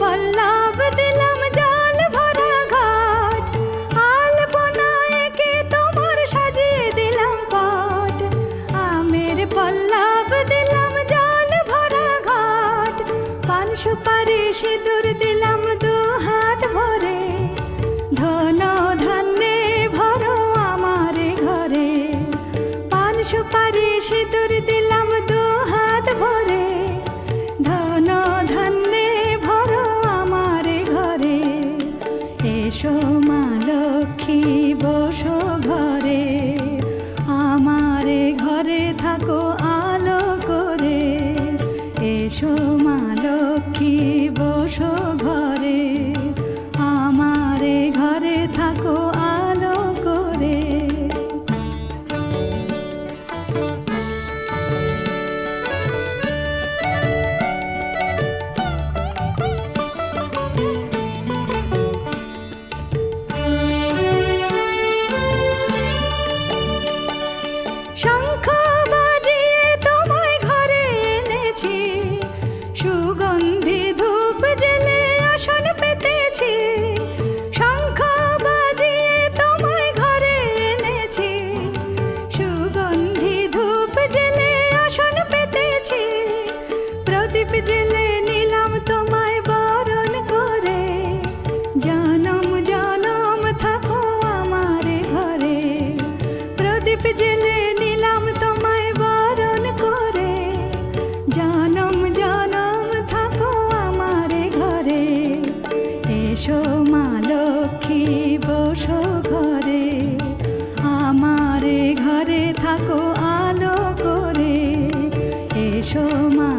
পল্লব দিলাম জল ভরা ঘাট, আলপনায় এঁকে তোমার সাজিয়ে দিলাম পট। আমের পল্লব দিলাম জল ভরা ঘাট, পান সুপারি সিঁদুর দিলাম দু হাত ভরে। ধন ধান্যে ভরো আমার ঘরে, পান সুপারি সিঁদুর দিলাম দু হাত ভরে। ধন ধান্যে ভরো আমার ঘরে, এসো মা লক্ষ্মী বসো ঘরে, আমার ঘরে থাকো আলো করে। এসো মা লক্ষ্মী বসো ঘরে, আমার ঘরে থাকো আলো করে। শঙ্খ বাজিয়ে তোমায় ঘরে এনেছি, সুগন্ধি ধূপ জেলে আসন পেতেছি। শঙ্খ বাজিয়ে তোমায় ঘরে এনেছি, সুগন্ধি ধূপ জেলে আসন পেতেছি। প্রদীপ জেলে নিলাম তোমায় বরণ করে, জনম জনম থাকো আমার ঘরে। প্রদীপ জেলে নিলাম তোমায় বরণ করে, জনম জনম থাকো আমার ঘরে। এসো মা লক্ষ্মী বসো ঘরে, আমার ঘরে থাকো আলো করে। এসো মা